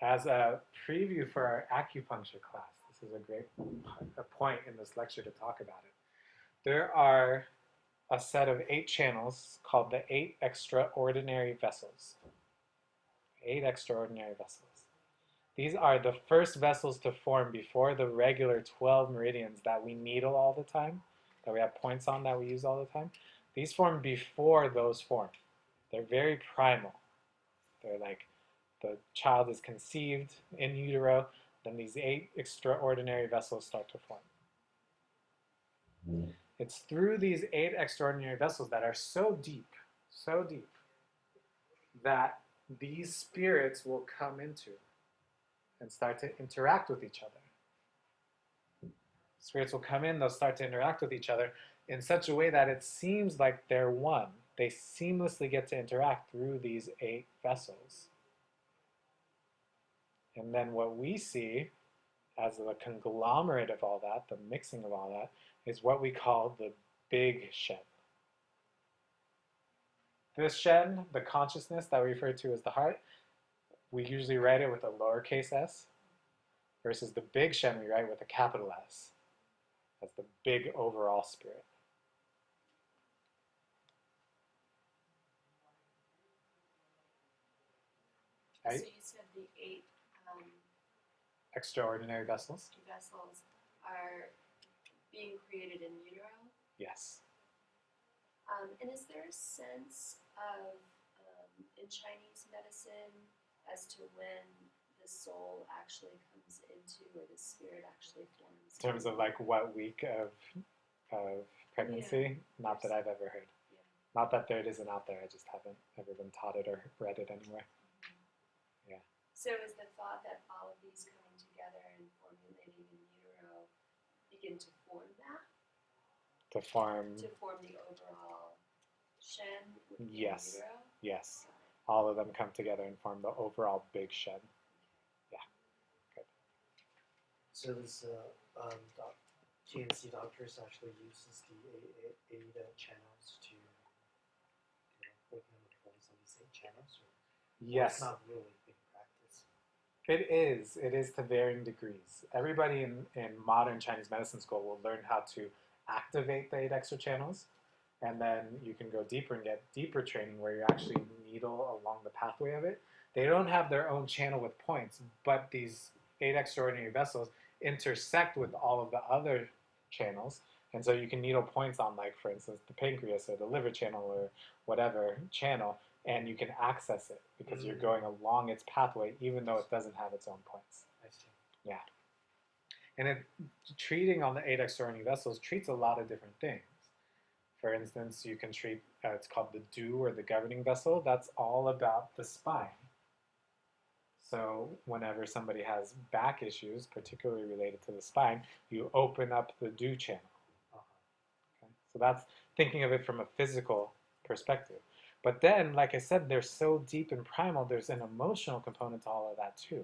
As a preview for our acupuncture class, this is a great point in this lecture to talk about it. There are a set of 8 channels called the 8 extraordinary vessels. 8 extraordinary vessels. These are the first vessels to form before the regular 12 meridians that we needle all the time, that we have points on that we use all the time. These form before those form. They're very primal. They're like the child is conceived in utero, then these 8 extraordinary vessels start to form. It's through these 8 extraordinary vessels that are so deep, that these spirits will come into and start to interact with each other. Spirits will come in, they'll start to interact with each other in such a way that it seems like they're one. They seamlessly get to interact through these 8 vessels. And then what we see as the conglomerate of all that, the mixing of all that, is what we call the big Shen. This Shen, the consciousness that we refer to as the heart, we usually write it with a lowercase s, versus the big Shen we write with a capital S, as the big overall spirit. So you said the 8 extraordinary vessels are being created in utero? Yes. And is there a sense of, in Chinese medicine, as to when the soul actually comes into, or the spirit actually forms? In terms of like what week of pregnancy? Yeah. Not that I've ever heard. Yeah. Not that there it isn't out there, I just haven't ever been taught it or read it anywhere. Mm-hmm. Yeah. So is the thought that all of these coming together and formulating in utero begin to form that? To form the overall Shen within yes. utero? Yes. All of them come together and form the overall big Shen. Yeah. Good. So this GNC doctors actually uses the 8 channels to working on the points on these 8 channels? Or yes. It's not really big practice. It is. It is to varying degrees. Everybody in modern Chinese medicine school will learn how to activate the 8 extra channels, and then you can go deeper and get deeper training where you actually needle along the pathway of it. They don't have their own channel with points, but these 8 extraordinary vessels intersect with all of the other channels, and so you can needle points on, like, for instance, the pancreas or the liver channel or whatever channel, and you can access it because you're going along its pathway even though it doesn't have its own points. I see. Yeah. And treating on the 8 extraordinary vessels treats a lot of different things. For instance, you can treat, it's called the Du, or the governing vessel. That's all about the spine. So whenever somebody has back issues, particularly related to the spine, you open up the Du channel. Okay? So that's thinking of it from a physical perspective. But then, like I said, they're so deep and primal, there's an emotional component to all of that too.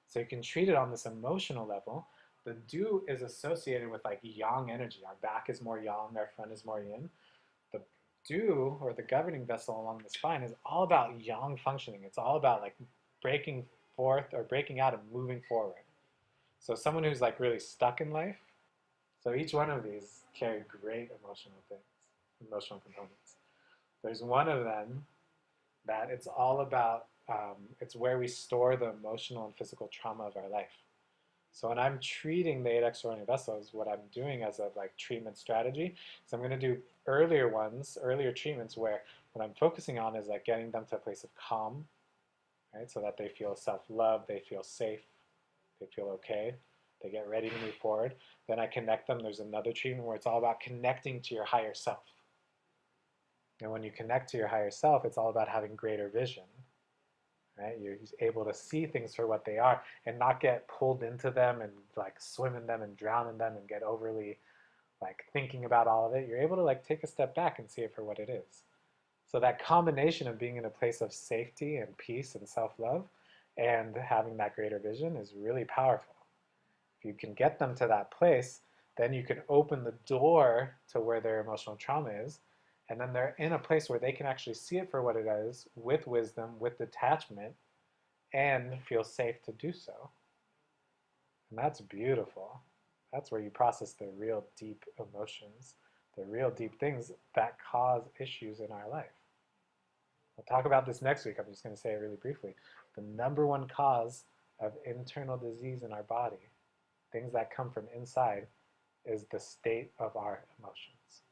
So you can treat it on this emotional level. The Du is associated with like yang energy. Our back is more yang, our front is more yin. The Du, or the governing vessel along the spine, is all about yang functioning. It's all about like breaking forth or breaking out and moving forward. So someone who's like really stuck in life, so each one of these carry great emotional things, emotional components. There's one of them that it's all about, it's where we store the emotional and physical trauma of our life. So when I'm treating the 8 extraordinary vessels, what I'm doing as a like treatment strategy is I'm going to do earlier treatments where what I'm focusing on is like getting them to a place of calm, right? So that they feel self-love, they feel safe, they feel okay, they get ready to move forward. Then I connect them. There's another treatment where it's all about connecting to your higher self. And when you connect to your higher self, it's all about having greater vision. Right? You're able to see things for what they are and not get pulled into them and like swim in them and drown in them and get overly like thinking about all of it. You're able to like take a step back and see it for what it is. So that combination of being in a place of safety and peace and self-love and having that greater vision is really powerful. If you can get them to that place, then you can open the door to where their emotional trauma is, and then they're in a place where they can actually see it for what it is, with wisdom, with detachment, and feel safe to do so. And that's beautiful. That's where you process the real deep emotions, the real deep things that cause issues in our life. We'll talk about this next week. I'm just going to say it really briefly. The number one cause of internal disease in our body, things that come from inside, is the state of our emotions.